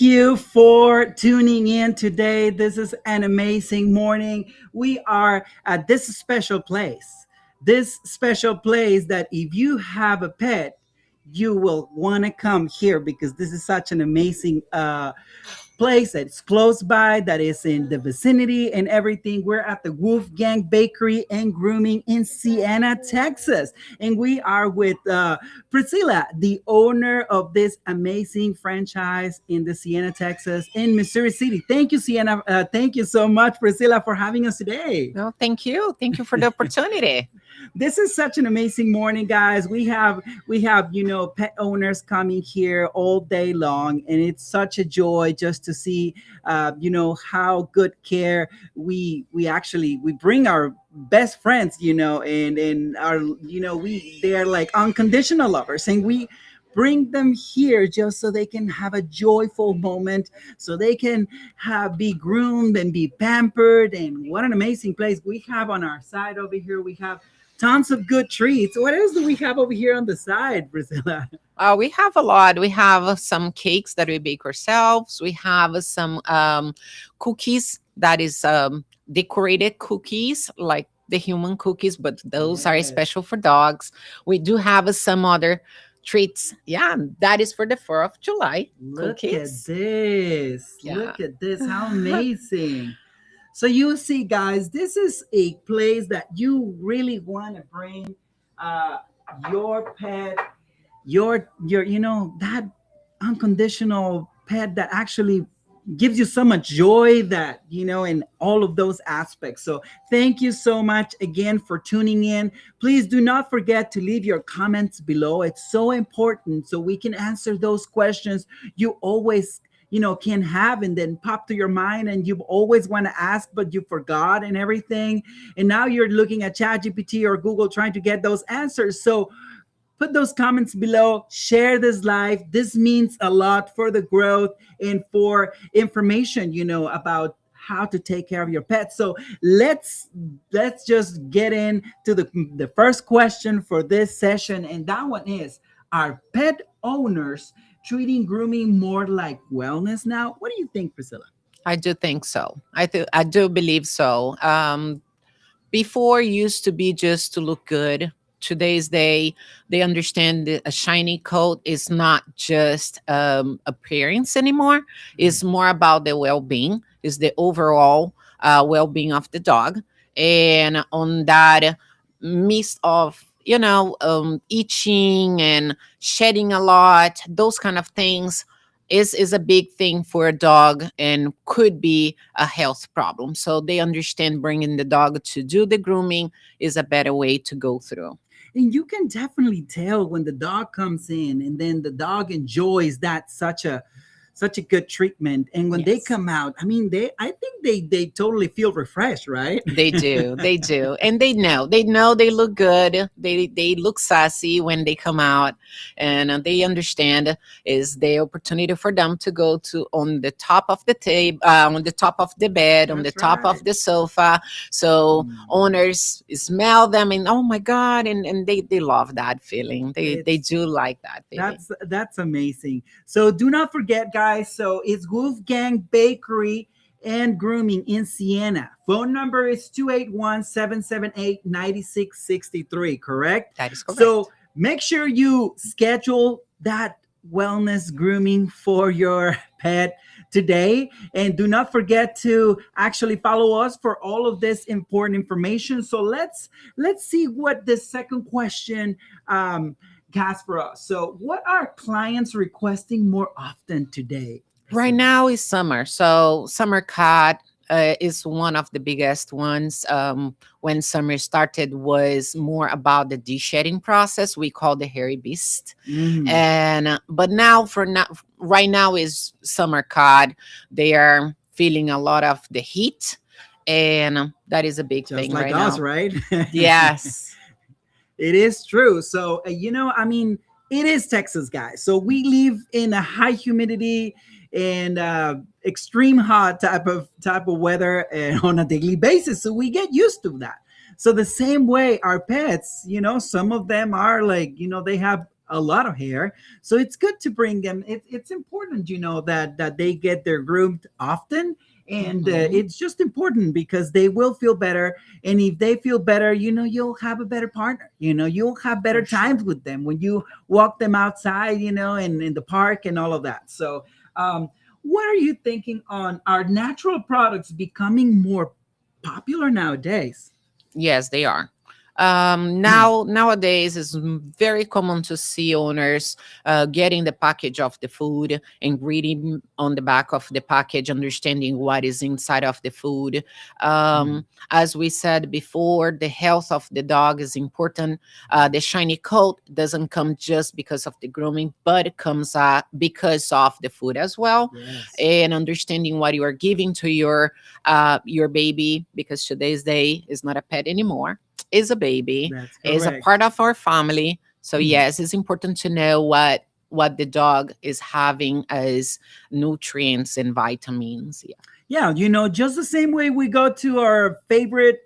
you for tuning in today. This is an amazing morning. We are at this special place. This special place that if you have a pet, you will want to come here because this is such an amazing place that's close by, that is in the vicinity and everything. We're at the Woof Bakery and Grooming in Sienna, Texas. And we are with Priscilla, the owner of this amazing franchise in the Sienna, Texas, in Missouri City. Thank you, Sienna. Thank you so much, Priscilla, for having us today. No, thank you. Thank you for the opportunity. This is such an amazing morning, guys. We have pet owners coming here all day long, and it's such a joy just to see how good care we bring our best friends, and our we they are like unconditional lovers, and we bring them here just so they can have a joyful moment, so they can be groomed and be pampered. And what an amazing place we have on our side over here. We have tons of good treats. What else do we have over here on the side, Priscilla? We have a lot. We have some cakes that we bake ourselves. We have some cookies that is decorated cookies, like the human cookies, but those are Yes. special for dogs. We do have some other treats. Yeah, that is for the 4th of July Look at cookies. this. Yeah. Look at this. How amazing. So you see, guys, this is a place that you really want to bring uh, your pet, your that unconditional pet that actually gives you so much joy, that in all of those aspects. So thank you so much again for tuning in. Please do not forget to leave your comments below. It's so important so we can answer those questions you always can have and then pop to your mind, and you always want to ask but you forgot and everything, and now you're looking at ChatGPT or Google trying to get those answers. So put those comments below, share this live. This means a lot for the growth and for information, about how to take care of your pet. So let's just get into the first question for this session. And that one is, are pet owners treating grooming more like wellness now? What do you think, Priscilla? I do think so. I do believe so. Before used to be just to look good. Today's day, they understand that a shiny coat is not just appearance anymore. It's more about the well-being, is the overall well-being of the dog. And on that mist of itching and shedding a lot, those kind of things is a big thing for a dog and could be a health problem. So they understand bringing the dog to do the grooming is a better way to go through. And you can definitely tell when the dog comes in and then the dog enjoys that such a good treatment. And when they Yes. come out, I mean, I think they totally feel refreshed, right? They do, they do, and they know they look good. They look sassy when they come out, and they understand is the opportunity for them to go to on the top of the table, on the top of the bed, on the That's top right. of the sofa. So owners smell them and oh my god, and they love that feeling. They It's do like that feeling. that's amazing. So do not forget, guys. So it's Wolfgang Bakery and Grooming in Sienna. Phone number is 281-778-9663, correct? That is So correct. make sure you schedule that wellness grooming for your pet today. And do not forget to actually follow us for all of this important information. So let's see what the second question has for us. So what are clients requesting more often today, Right Priscilla? now is summer, so summer cat is one of the biggest ones. When summer started, was more about the de-shedding process. We call the hairy beast, Mm, and but now for now, right now is summer cat. They are feeling a lot of the heat, and that is a big just thing like right us, now. right? Yes, It is true. So, I mean, it is Texas, guys. So we live in a high humidity and extreme hot type of weather on a daily basis. So we get used to that. So the same way our pets, some of them are like, they have a lot of hair. So it's good to bring them. It's important, that they get their groomed often. And Mhm. it's just important because they will feel better. And if they feel better, you'll have a better partner. You'll have better For times sure. with them when you walk them outside, and in the park and all of that. So, what are you thinking on our natural products becoming more popular nowadays? Yes, they are. Nowadays, it's very common to see owners getting the package of the food and reading on the back of the package, understanding what is inside of the food. Mhm. As we said before, the health of the dog is important. The shiny coat doesn't come just because of the grooming, but it comes because of the food as well, Yes, and understanding what you are giving to your baby, because today's day is not a pet anymore, is a baby, that's is a correct. part of our family. So yes, it's important to know what the dog is having as nutrients and vitamins. Yeah. Yeah, just the same way we go to our favorite,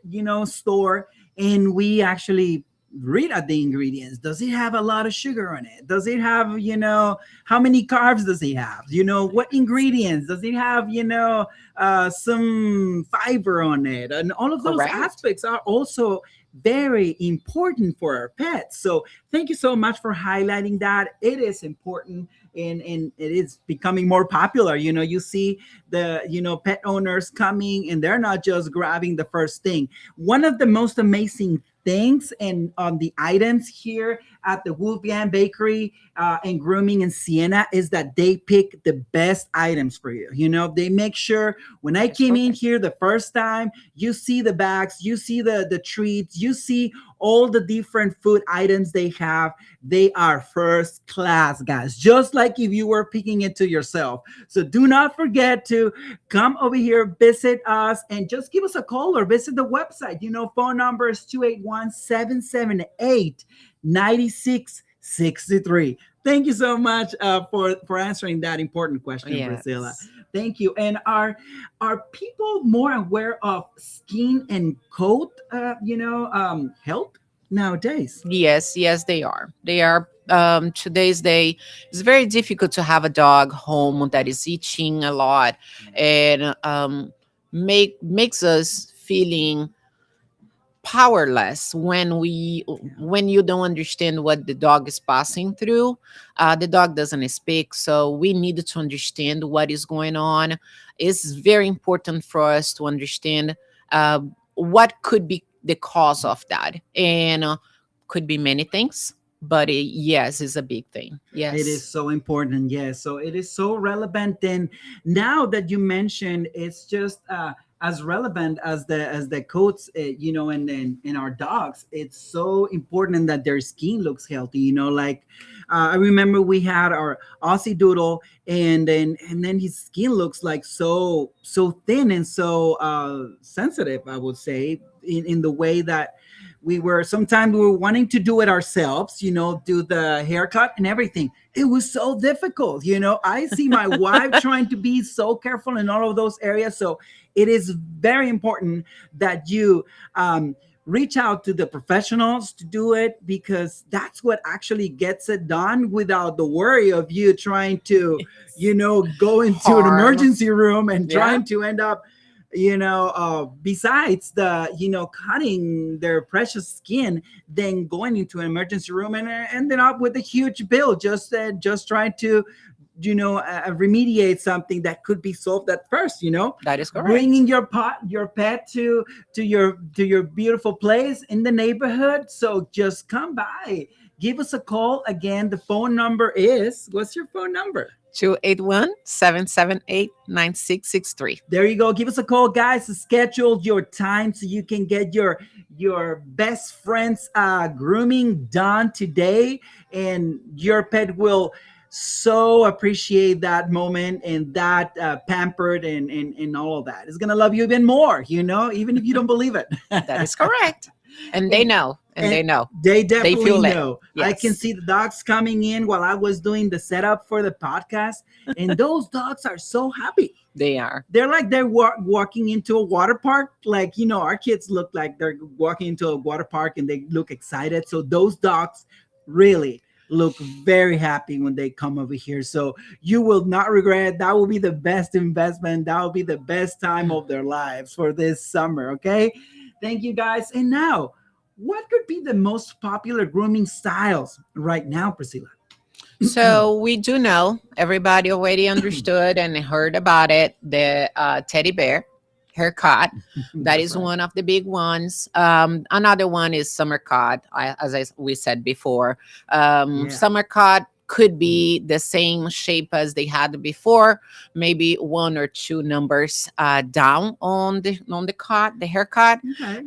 store, and we actually read at the ingredients. Does it have a lot of sugar on it? Does it have, how many carbs does it have? What ingredients? Does it have, some fiber on it? And all of those Correct. aspects are also very important for our pets. So thank you so much for highlighting that. It is important, and it is becoming more popular. You see the pet owners coming, and they're not just grabbing the first thing. One of the most amazing things and on the items here at the Woof Bakery and Grooming in Sienna is that they pick the best items for you. They make sure when I That is came in correct. here the first time, you see the bags, you see the treats, you see all the different food items they have. They are first class, guys, just like if you were picking it to yourself. So do not forget to come over here, visit us, and just give us a call or visit the website. Phone number is 281-778-9663. Thank you so much for answering that important question, Priscilla. Yes. Thank you. And are people more aware of skin and coat, health nowadays? Yes, they are. They are. Today's day, it's very difficult to have a dog home that is itching a lot, and makes us feeling powerless Yeah. when you don't understand what the dog is passing through. The dog doesn't speak, so we need to understand what is going on. It's very important for us to understand what could be the cause of that, and could be many things, but yes, it's a big thing. It is Yes. so important, yes. So it is so relevant. And now that you mentioned, it's just as relevant as the coats, in our dogs. It's so important that their skin looks healthy. Like I remember we had our Aussie Doodle, and then his skin looks like so thin and so sensitive. I would say in the way that we were wanting to do it ourselves, do the haircut and everything. It was so difficult. I see my wife trying to be so careful in all of those areas. So it is very important that you reach out to the professionals to do it, because that's what actually gets it done without the worry of you trying to, go into an Harm. emergency room and Yeah, trying to end up, besides the, cutting their precious skin, then going into an emergency room and ending up with a huge bill, just trying to, remediate something that could be solved at first. that is correct. Bringing your pet to your beautiful place in the neighborhood. So just come by, give us a call. Again, the phone number is, what's your phone number? 281-778-9663. There you go. Give us a call, guys, to schedule your time so you can get your best friend's grooming done today, and your pet will so appreciate that moment and that pampered and all of that. It's gonna love you even more, even if you don't believe it. That is correct. And they and know. And and they know. they They definitely feel it. know. I can Yes, see the dogs coming in while I was doing the setup for the podcast, and those dogs are so happy. they are. They're like they're walking into a water park. Like, our kids look like they're walking into a water park and they look excited. So those dogs really look very happy when they come over here. So you will not regret. That will be the best investment. That will be the best time of their lives for this summer. Okay. Thank you guys. And now, what could be the most popular grooming styles right now, Priscilla? So we do know, everybody already understood and heard about it, the teddy bear haircut. That That's is right. one of the big ones. Another one is summer cut, we said before. Yeah. Summer cut could be the same shape as they had before, maybe one or two numbers down on the cut, the haircut. Okay.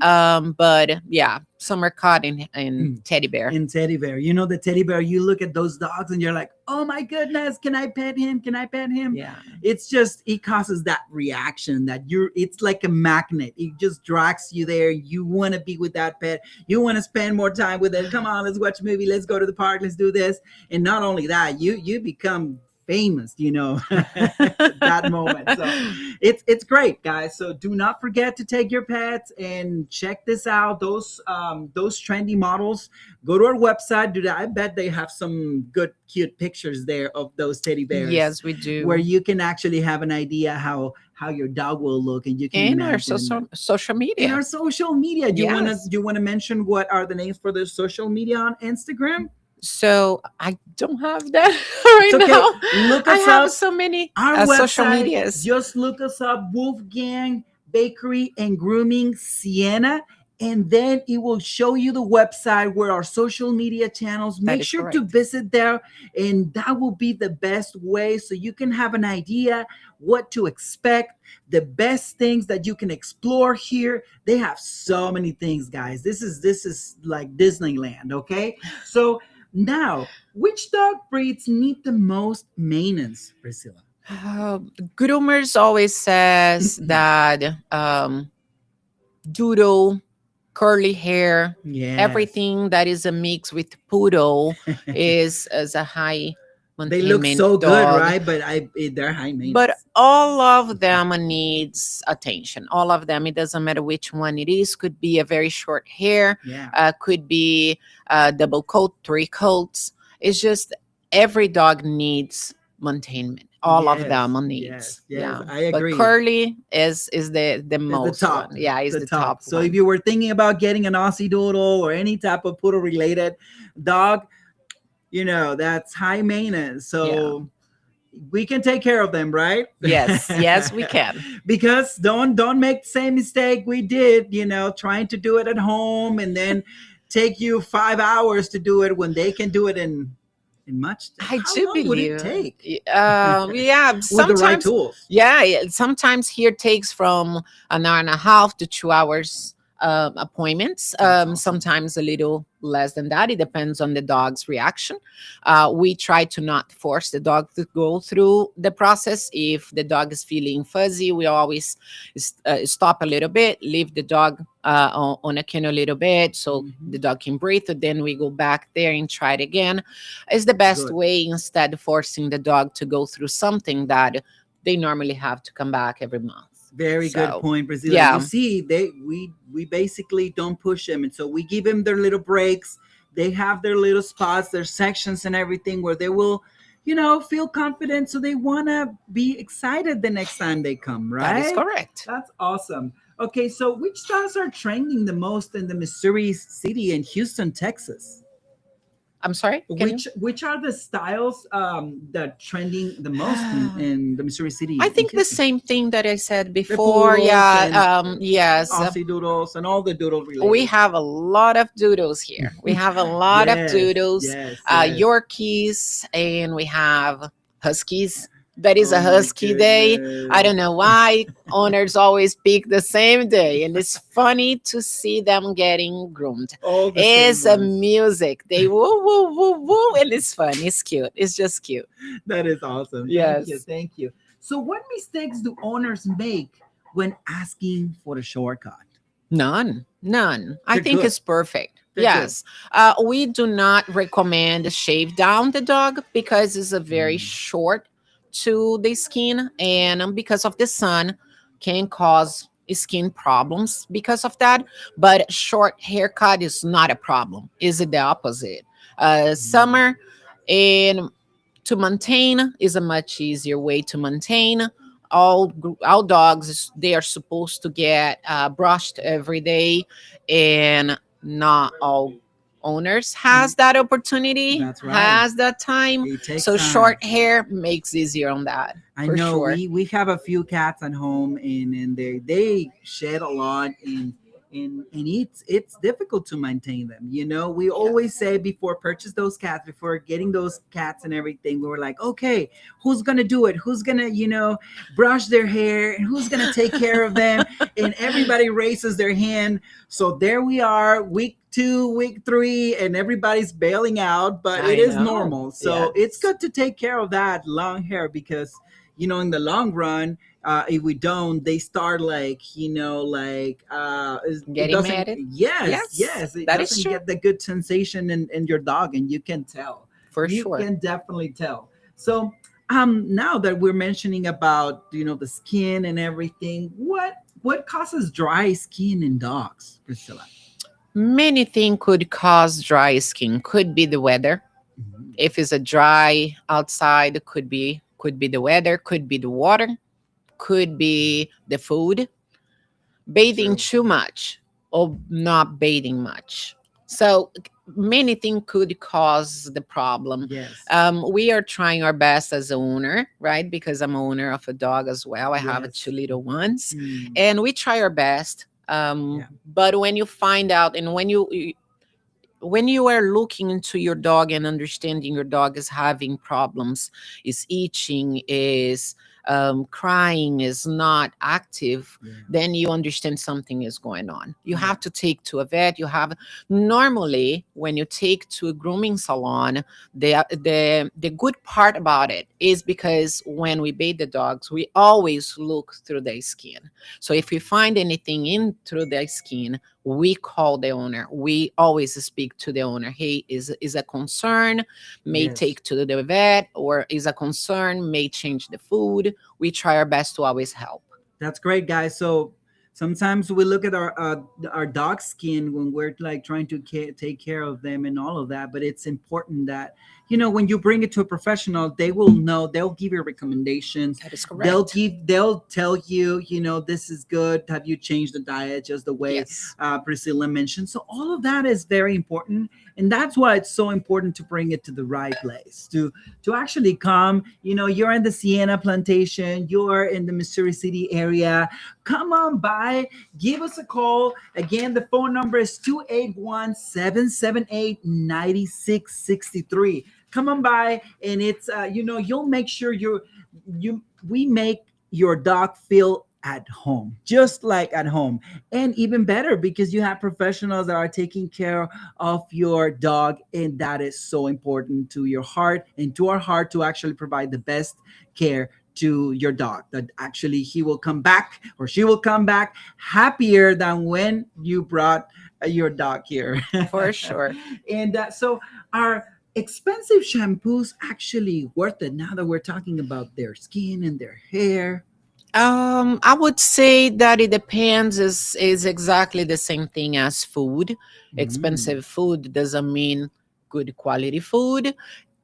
But yeah, summer cut in teddy bear. In teddy bear. You know the teddy bear, you look at those dogs and you're like, oh my goodness, can I pet him? Can I pet him? Yeah. It's just it causes that reaction that you're it's like a magnet. It just drags you there. You want to be with that pet. You want to spend more time with it. Come on, let's watch a movie. Let's go to the park. Let's do this. And not only that, you become famous, that moment. So it's great, guys. So do not forget to take your pets and check this out. Those trendy models. Go to our website. Do that. I bet they have some good, cute pictures there of those teddy bears, Yes, we where do. you can actually have an idea how your dog will look, and you can And our imagine. social In our media. social media, Yes. do you wanna mention what are the names for the social media on Instagram? So I don't have that It's right okay. now. Look I us have up. so many Our social website, medias. just look us up, Wolfgang Bakery and Grooming Sienna, and then it will show you the website where our social media channels. That Make is sure to correct. visit there, and that will be the best way so you can have an idea what to expect, the best things that you can explore here. They have so many things, guys. This is like Disneyland, okay? So now, which dog breeds need the most maintenance, Priscilla? Groomers always says that doodle, curly hair, Yes. everything that is a mix with poodle is a high They look maintenance so good, dog. right? But they're high But maintenance. all of them needs attention. All of them, it doesn't matter which one it is. Could be a very short hair, Yeah. could be double coat, three coats. It's just every dog needs maintainment. All of Yes. them Yes. needs. Yes. Yeah. I But agree. curly is the It's the most one. top. Yeah, is The the top. top So if one. you were thinking about getting an Aussie Doodle or any type of poodle related dog, that's high maintenance. Yeah. So we can take care of them, right? Yes. Yes, we can. Because don't make the same mistake we did, trying to do it at home and then take you 5 hours to do it when they can do it in much. I How do long would it believe. take Yeah, with the right sometimes. tools? Yeah, sometimes here takes from an hour and a half to 2 hours appointments. That's awesome. Sometimes a little less than that. It depends on the dog's reaction. We try to not force the dog to go through the process. If the dog is feeling fuzzy, we always stop a little bit, leave the dog on a kennel a little bit so Hmm. the dog can breathe. And then we go back there and try it again. It's the best Good. way instead of forcing the dog to go through something that they normally have to come back every month. Very good So, point, Priscilla. You yeah, see, we basically don't push them, and so we give them their little breaks. They have their little spots, their sections, and everything where they will, feel confident. So they want to be excited the next time they come, that is right? correct. That's awesome. Okay, so which styles are trending the most in the Missouri City and Houston, Texas? I'm sorry. Can you? Which are the styles that trending the most I in the Missouri City and think the Houston? same thing that I said The before. poodles Yeah. and Yes. Aussie doodles and all the doodle We related. have a lot of doodles here. We have a lot of Yes, doodles, yes, yes. Yorkies, and we have huskies. That is a Oh my husky day. I goodness. don't know why owners always pick the same day, and it's funny to see them getting groomed. All the same It's a ones. music. They woo woo woo woo, and it's fun. It's cute. It's just cute. That is awesome. Thank you. Yes. Thank you. So, what mistakes do owners make when asking for a shortcut? None, none. I They're think good. it's perfect. They're good. Yes. We do not recommend shave down the dog because it's a very Mm. short to the skin, and because of the sun can cause skin problems because of that. But short haircut is not a problem. Is it the opposite? Summer, and to maintain is a much easier way to maintain. All dogs, they are supposed to get brushed every day, and not all owners has that opportunity, That's right. has that time. It takes So time. short hair makes easier on that I for know sure. we have a few cats at home, and they shed a lot, and it's difficult to maintain them. We always say before purchase those cats, before getting those cats and everything, we were like, okay, who's gonna do it? Who's gonna brush their hair, and who's gonna take care of them? And everybody raises their hand. So there we are, week 2, week 3, and everybody's bailing out, but it I is know. normal. So it's Yes. good to take care of that long hair because in the long run, if we don't, they start like it Getting doesn't. married. Yes, Yes, yes, it that is doesn't true get the good sensation in your dog, and you can tell. for You sure. can definitely tell. So now that we're mentioning about the skin and everything, what causes dry skin in dogs, Priscilla? Many things could cause dry skin. Could be the weather. Mhm. If it's a dry outside, could be the weather, could be the water, could be the food. Bathing True. too much or not bathing much. So many things could cause the problem. Yes. We are trying our best as a owner, right? Because I'm owner of a dog as well. I have two Yes. little ones, Mm. and we try our best. Yeah. But when you find out, and when you are looking into your dog and understanding your dog is having problems, is itching, is crying, is not active, Yeah. then you understand something is going on. You Yeah. have to take to a vet. You have normally when you take to a grooming salon, the good part about it is because when we bathe the dogs, we always look through their skin. So if we find anything in through their skin, we call the owner. We always speak to the owner. Hey, is a concern, may Yes. take to the vet, or is a concern, may change the food. We try our best to always help. That's great, guys. So sometimes we look at our dog skin when we're like trying to take care of them and all of that. But it's important that when you bring it to a professional, they will know. They'll give you recommendations. That is They'll correct. give. They'll tell you. This is good. Have you changed the diet? Just the way Yes. Priscilla mentioned. So all of that is very important, and that's why it's so important to bring it to the right place. To actually come. You're in the Sienna plantation, you're in the Missouri City area. Come on by, give us a call. Again, the phone number is 281-778-9663. Come on by, and it's you'll make sure we make your dog feel at home, just like at home, and even better because you have professionals that are taking care of your dog, and that is so important to your heart and to our heart to actually provide the best care to your dog, that actually he will come back or she will come back happier than when you brought your dog here. For sure. And so are expensive shampoos actually worth it now that we're talking about their skin and their hair? I would say that it depends. Is exactly the same thing as food. Mm. Expensive food doesn't mean good quality food.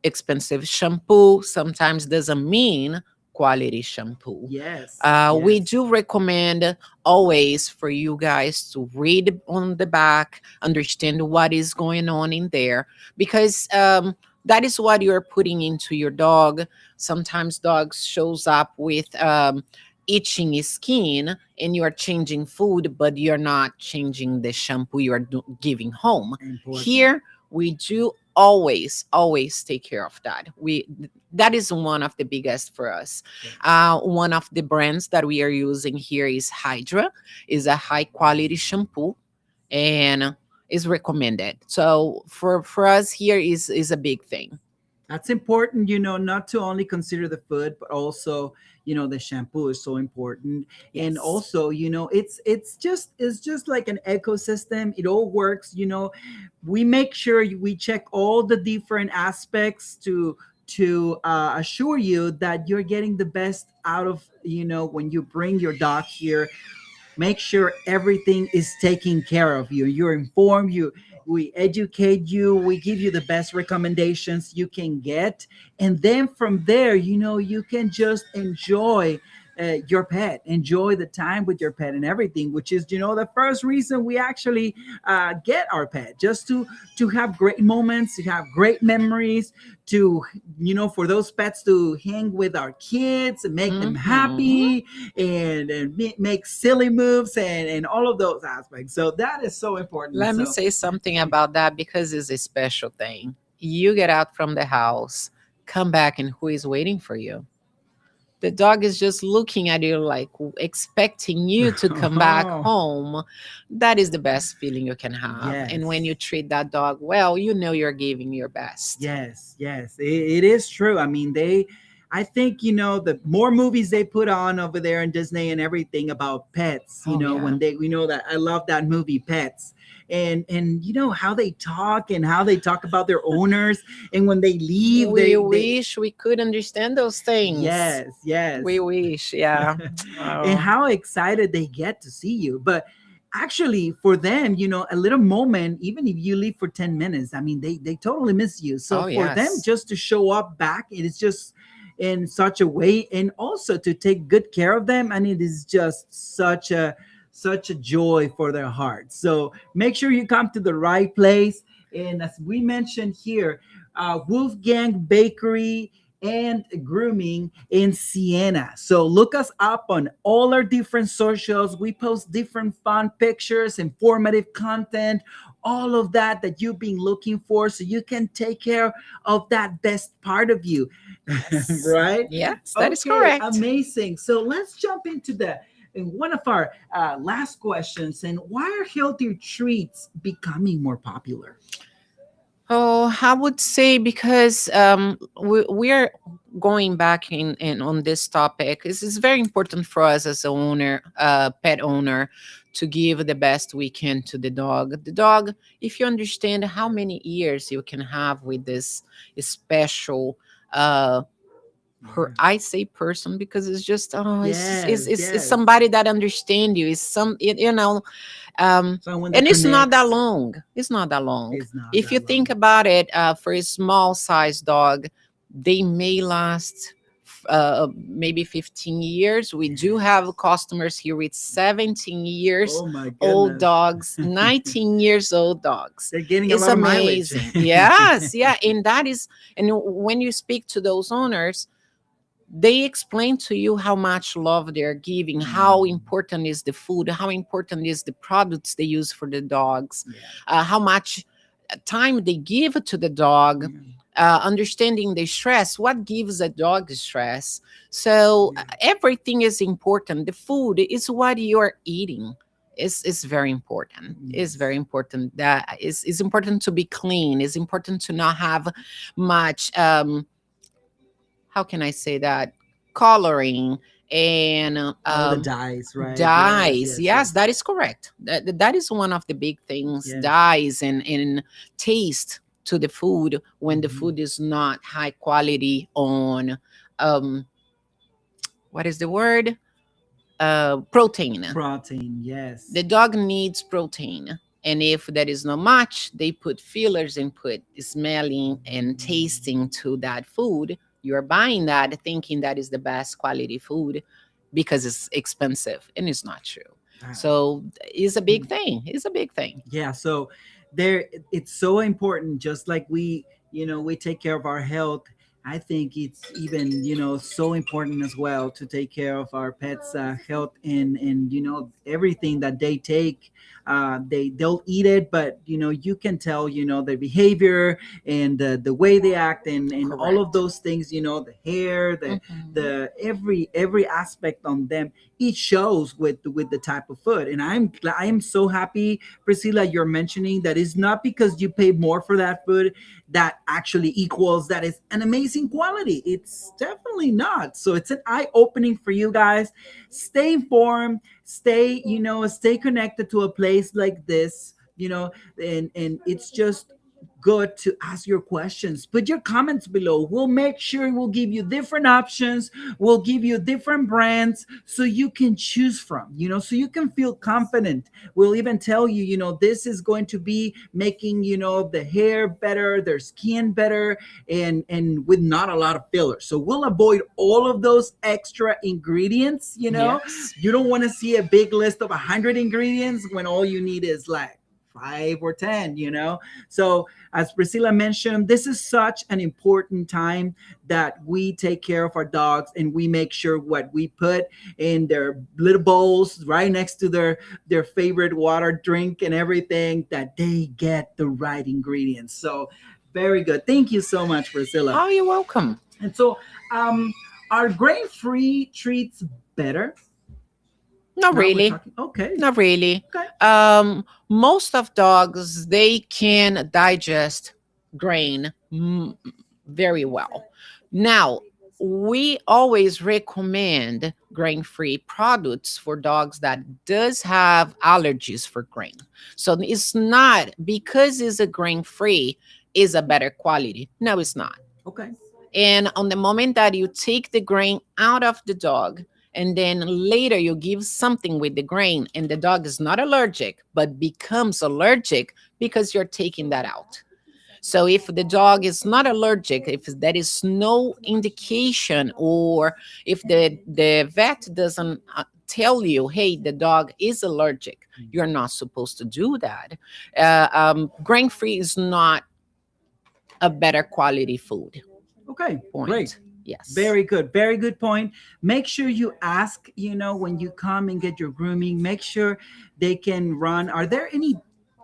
Expensive shampoo sometimes doesn't mean quality shampoo. Yes, We yes, do recommend always for you guys to read on the back, understand what is going on in there, because that is what you're putting into your dog. Sometimes dogs shows up with itching skin, and you are changing food, but you're not changing the shampoo you are giving home. important. Here we do always take care of that. That is one of the biggest for us. Yes. One of the brands that we are using here is Hydra, is a high quality shampoo, and is recommended. So for us here is a big thing. That's important, not to only consider the food, but also, the shampoo is so important. And Yes. also, it's just like an ecosystem. It all works, we make sure we check all the different aspects to assure you that you're getting the best out of, when you bring your dog here. Make sure everything is taken care of. You're informed. we educate you, we give you the best recommendations you can get, and then from there, you can just enjoy your pet, enjoy the time with your pet and everything, which is the first reason we actually get our pet, just to have great moments, to have great memories, to for those pets to hang with our kids and make them Hmm. happy, and make silly moves, and all of those aspects. So that is so important. Let me So say something about that because it's a special thing. You get out from the house, come back, and who is waiting for you? The dog is just looking at you like expecting you to come back oh, home. That is the best feeling you can have. And when yes. you treat that dog well, you know you're giving your best. Yes, yes, it is true. I mean, I think the more movies they put on over there in Disney and everything about pets. Oh, yeah. When we know that I love that movie Pets, and how they talk and how they talk about their owners, and when they leave, We they wish we could understand those things. yes, yes, We wish, yeah. and Oh, how excited they get to see you. But actually, for them, a little moment, even if you leave for 10 minutes, I mean, they totally miss you. So oh for them yes. just to show up back, it is just in such a way, and also to take good care of them, and it is just such a joy for their hearts. So make sure you come to the right place. And as we mentioned here, Wolfgang Bakery and Grooming in Sienna. So look us up on all our different socials. We post different fun pictures, informative content, all of that you've been looking for, so you can take care of that best part of you. Yes. Right? Yes, that is Okay, correct. amazing. So let's jump into the one of our last questions. And why are healthier treats becoming more popular? Oh, I would say because we're going back in on this topic. This is very important for us as a owner, pet owner, to give the best we can to the dog. The dog, if you understand how many years you can have with this special Yeah. I say person because it's just Yes, it's yes. somebody that understand you. It's Someone that and it's not that connects long. It's not that long. is not If you that think long. about it, for a small size dog, they may last maybe 15 years. We do have Yes. customers here with 17 years Oh my old goodness. dogs, 19 years old dogs. They're getting a It's lot of mileage. amazing. Yes, yeah. And that is, and when you speak to those owners, they explain to you how much love they're giving, how Mm, important is the food, how important is the products they use for the dogs, yeah. how much time they give to the dog, Yeah. understanding the stress, what gives a dog stress. So Yeah. everything is important. The food is what you're eating. Is very important. It's very Yes. important. That is important to be clean. It's important to not have much how can I say that, coloring and All the dyes, right? Yes, dyes. yes, Yes, yes. that is correct. That is one of the big things. Yes. Dyes and taste to the food when the Mhm. food is not high quality on um what is the word? Protein. Protein, yes. The dog needs protein. And if there is not much, they put fillers and put smelling and tasting to that food. You're buying that thinking that is the best quality food because it's expensive, and it's not true. Uh, So it's a big thing. It's a big thing. yeah, so it's so important, just like we take care of our health. I think it's even so important as well to take care of our pets health, and everything that they take. They'll eat it, but you can tell their behavior, and the way they act, and all of Correct. those things, the hair, Mhm. the every aspect on them, it shows with the type of food. And I am so happy, Priscilla, you're mentioning that it's not because you pay more for that food that actually equals that is an amazing quality. It's definitely not. So it's an eye opening for you guys. Stay informed, stay connected to a place like this, and it's just good to ask your questions. Put your comments below. We'll make sure we'll give you different options. We'll give you different brands so you can choose from, so you can feel confident. We'll even tell you, this is going to be making, the hair better, their skin better, and with not a lot of fillers. So we'll avoid all of those extra ingredients. Yes. You don't want to see a big list of 100 ingredients when all you need is like 5 or 10. So as Priscilla mentioned, this is such an important time that we take care of our dogs and we make sure what we put in their little bowls right next to their favorite water drink and everything, that they get the right ingredients. So very good. Thank you so much, Priscilla. Oh, you're welcome. And so are grain-free treats better? Not Now we're really. talking. Okay. Not really. Okay. Most of dogs, they can digest grain very well. Now, we always recommend grain-free products for dogs that does have allergies for grain. So it's not because it's a grain-free is a better quality. No, it's not. Okay. And on the moment that you take the grain out of the dog, and then later you give something with the grain, and the dog is not allergic, but becomes allergic because you're taking that out. So if the dog is not allergic, if there is no indication, or if the vet doesn't tell you, hey, the dog is allergic, you're not supposed to do that. Grain free is not a better quality food. Okay. Point. Great. Yes. Very good. Very good point. Make sure you ask, when you come and get your grooming, make sure they can run. Are there any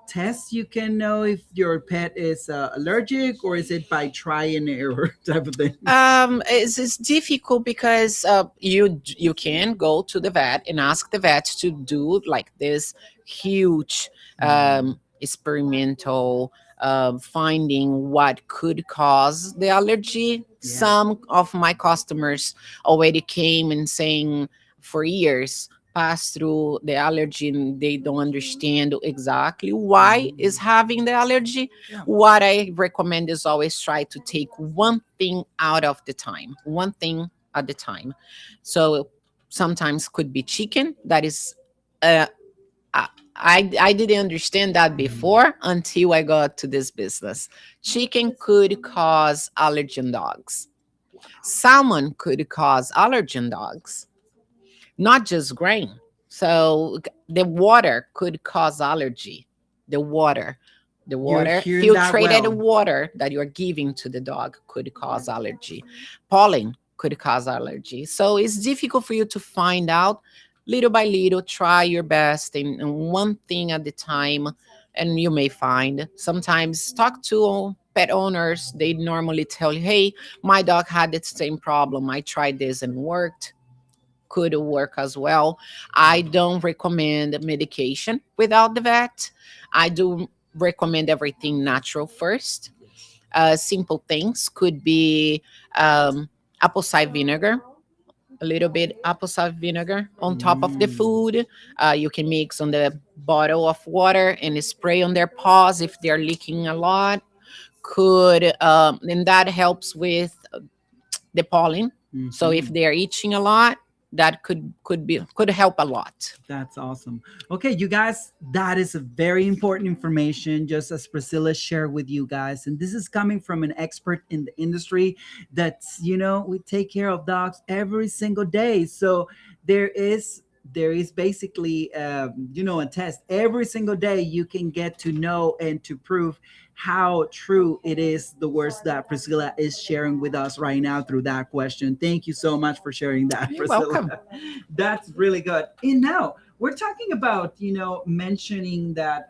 tests you can know if your pet is allergic, or is it by try and error type of thing? It's difficult because you can go to the vet and ask the vet to do like this huge experimental finding what could cause the allergy. Yeah. Some of my customers already came and saying for years pass through the allergy and they don't understand exactly why is having the allergy. Yeah. What I recommend is always try to take one thing out of the time, one thing at the time. So sometimes could be chicken. That is uh, I didn't understand that before until I got to this business. Chicken could cause allergen dogs. Salmon could cause allergen dogs, not just grain. So the water could cause allergy. The water, the You're water, hearing that filtrated well. water that you're giving to the dog could cause allergy. Pollen could cause allergy. So it's difficult for you to find out. Little by little, try your best and one thing at a time, and you may find. Sometimes talk to pet owners. They normally tell you, hey, my dog had the same problem. I tried this and worked, could work as well. I don't recommend medication without the vet. I do recommend everything natural first. Simple things could be apple cider vinegar, a little bit apple cider vinegar on top of the food. You can mix on the bottle of water and spray on their paws if they're leaking a lot. And that helps with the pollen. So if Mhm. they're itching a lot, that could help a lot. That's awesome. Okay, you guys, that is a very important information, just as Priscilla shared with you guys. And this is coming from an expert in the industry that's, we take care of dogs every single day. So there is basically a test every single day. You can get to know and to prove how true it is, the words that Priscilla is sharing with us right now through that question. Thank you so much for sharing that, You're Priscilla. welcome. That's really good. And now we're talking about, mentioning that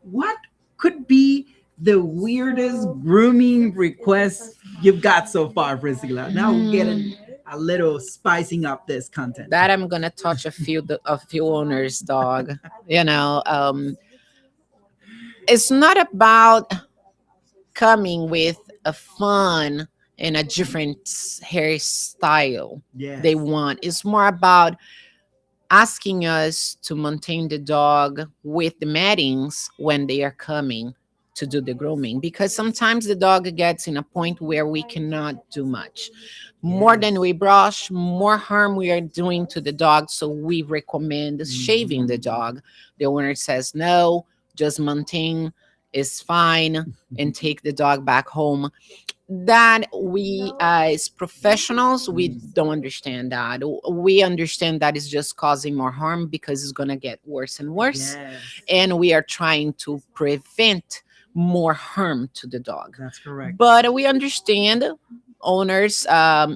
what could be the weirdest grooming request you've got so far, Priscilla. Now we're getting a little spicing up this content. That I'm gonna touch a few owners' dog. You know, it's not about coming with a fun and a different hairstyle Yes. they want. It's more about asking us to maintain the dog with the mattings when they are coming. to do the grooming, because sometimes the dog gets in a point where we cannot do much. More than Yes. we brush, more harm we are doing to the dog. So we recommend shaving the Mhm. dog. The owner says no, just maintain is fine, and take the dog back home. That we as professionals, we Mm. don't understand that. We understand that it's just causing more harm because it's going to get worse and worse, Yes, and we are trying to prevent more harm to the dog. that's correct. But we understand owners,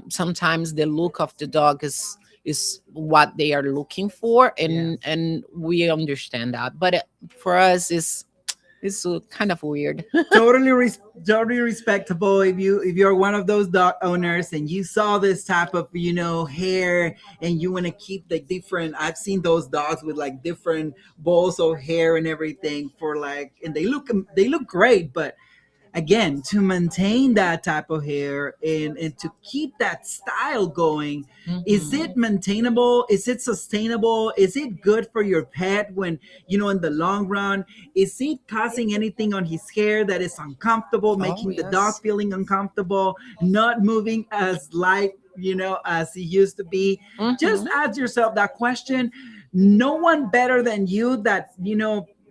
sometimes the look of the dog is what they are looking for, Yes. and we understand that. But for us it's kind of weird. Totally respectable if you're one of those dog owners and you saw this type of hair and you want to keep like different. I've seen those dogs with like different balls of hair and everything for like, and they look great, but again, to maintain that type of hair and to keep that style going, is Mhm. it maintainable? Is it sustainable? Is it good for your pet when in the long run? Is it causing anything on his hair that is uncomfortable, Oh making the dog yes. feeling uncomfortable, not moving as light as he used to be? Just Hmm. ask yourself that question. No one better than you that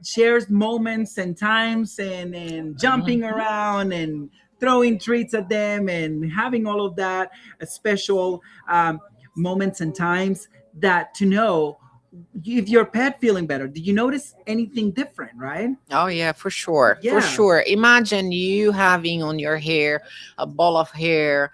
shares moments and times and jumping Hmm. around and throwing treats at them and having all of that special moments and times, that to know if your pet feeling better. Did you notice anything different, right? Oh yeah, for sure, for Yeah. sure. Imagine you having on your hair a ball of hair,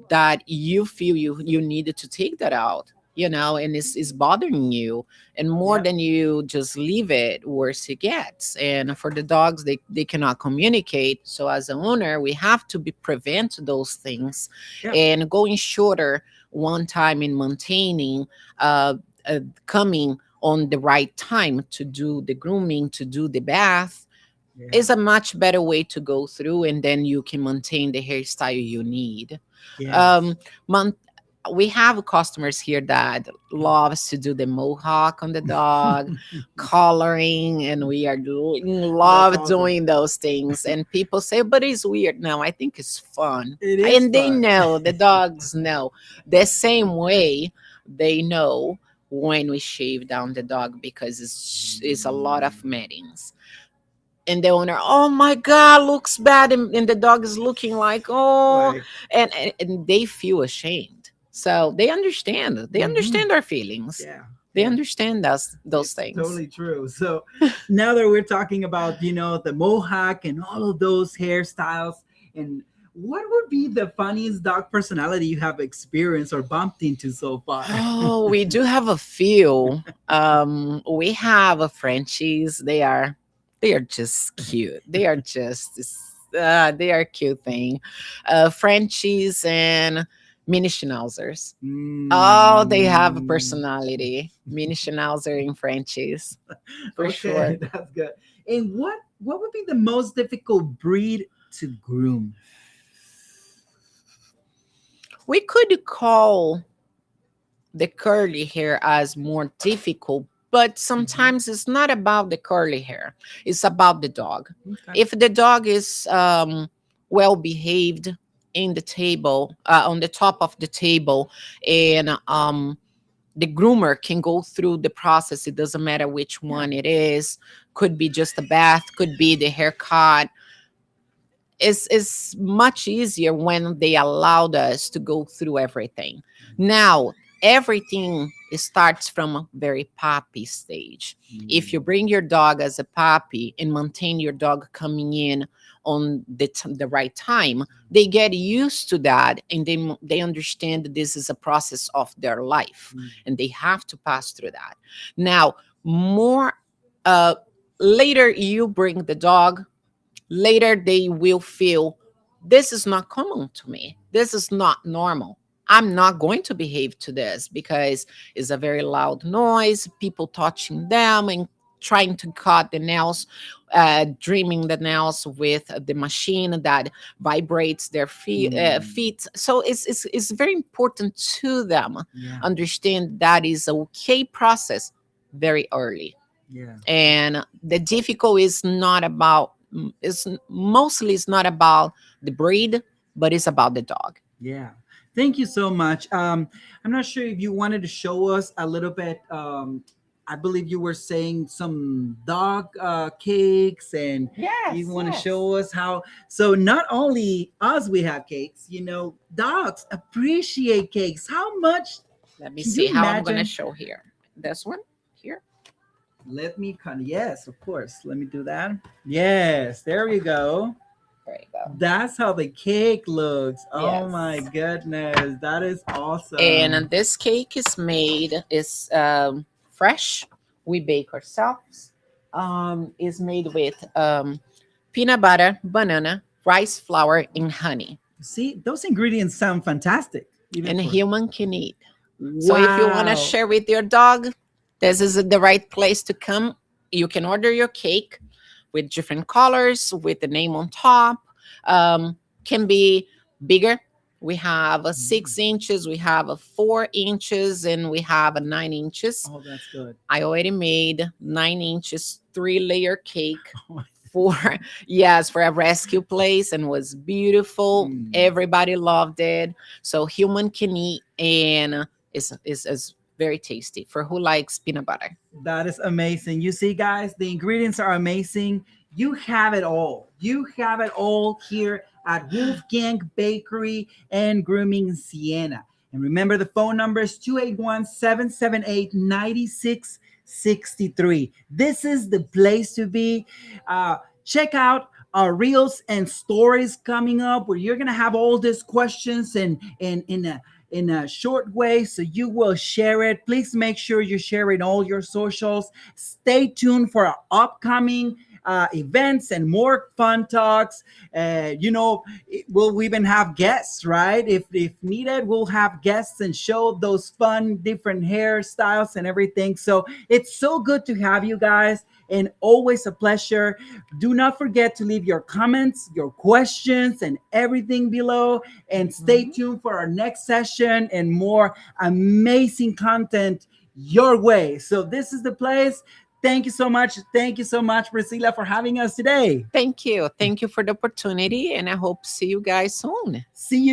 that you feel you needed to take that out, and it's bothering you, and more Yep. than you just leave it, worse it gets. And for the dogs, they cannot communicate. So as an owner, we have to be prevent those things, Yep. and going shorter one time in maintaining, uh, coming on the right time to do the grooming, to do the bath, Yeah. is a much better way to go through, and then you can maintain the hairstyle you need. Yes. Um, mon- we have customers here that loves to do the mohawk on the dog, coloring, and we are That's love awesome. doing those things. And people say, "But it's weird." No, I think it's fun, It is and they fun. know, the dogs know the same way they know when we shave down the dog, because it's a lot of mattings. And the owner, oh my god, looks bad, and the dog is looking like, oh, Like, and they feel ashamed. So they mhm. understand our feelings, Yeah. they Yeah. understand us, those It's things. totally true. So now that we're talking about, the mohawk and all of those hairstyles, and what would be the funniest dog personality you have experienced or bumped into so far? Oh, we do have a few. We have a Frenchies. They are just cute. They are cute thing. Frenchies and mini schnauzers. Oh, they have a Mm, personality. Mini Schnauzer in Frenchies, for okay, sure. that's good. And what would be the most difficult breed to groom? We could call the curly hair as more difficult, but Mhm. sometimes it's not about the curly hair. It's about the dog. Okay. If the dog is well behaved in the table, on the top of the table, and the groomer can go through the process. It doesn't matter which Yeah. one it is. Could be just a bath, could be the haircut. It's much easier when they allowed us to go through everything. Now, everything starts from a very puppy stage. If you Mm. bring your dog as a puppy and maintain your dog coming in on the right time, they get used to that, and they understand that this is a process of their life, Mm. and they have to pass through that. Now, more uh, later you bring the dog, later they will feel, this is not common to me, this is not normal, I'm not going to behave to this because it's a very loud noise, people touching them and trying to cut the nails, dreaming the nails with the machine that vibrates their Mm. feet. So it's very important to them Yeah. understand that is a okay process very early. Yeah. And the difficult is not about, it's mostly, it's not about the breed, but it's about the dog. Yeah. Thank you so much. I'm not sure if you wanted to show us a little bit. I believe you were saying some dog cakes, and you Yes, want to yes. show us how. So, not only us, we have cakes, dogs appreciate cakes. How much Let me can you see how I'm gonna imagine? show here. This one here. Let me cut. Yes, of course. Let me do that. Yes, there we go. There you go. That's how the cake looks. Oh my Yes. goodness, that is And awesome. this cake is made, is fresh. We bake ourselves. Is made with peanut butter, banana, rice flour, and honey. See, those ingredients sound fantastic. Even And a for human can eat. So if you want to wow. share with your dog, this is the right place to come. You can order your cake with different colors, with the name on top. Can be bigger. We have a Mm. 6 inches, we have a 4 inches, and we have a 9 inches. Oh, that's good. I already made 9 inches, 3-layer cake Oh my for yes, for a rescue place, and was beautiful. mm. Everybody loved it. So human can eat, and is very tasty for who likes peanut butter. That is amazing. You see, guys, the ingredients are amazing. You have it all. You have it all here at Wolfgang Bakery and Grooming in Sienna. And remember, the phone number is 281-778-9663. This is the place to be. Check out our reels and stories coming up where you're going to have all these questions and in a short way, so you will share it. Please make sure you share it in all your socials. Stay tuned for our upcoming events and more fun talks. We'll even have guests, right? If needed, we'll have guests and show those fun different hairstyles and everything. So it's so good to have you guys, and always a pleasure. Do not forget to leave your comments, your questions, and everything below. And stay Mhm. tuned for our next session and more amazing content your way. So, this is the place. Thank you so much. Thank you so much, Priscilla, for having us today. Thank you. Thank you for the opportunity, and I hope to see you guys soon. See you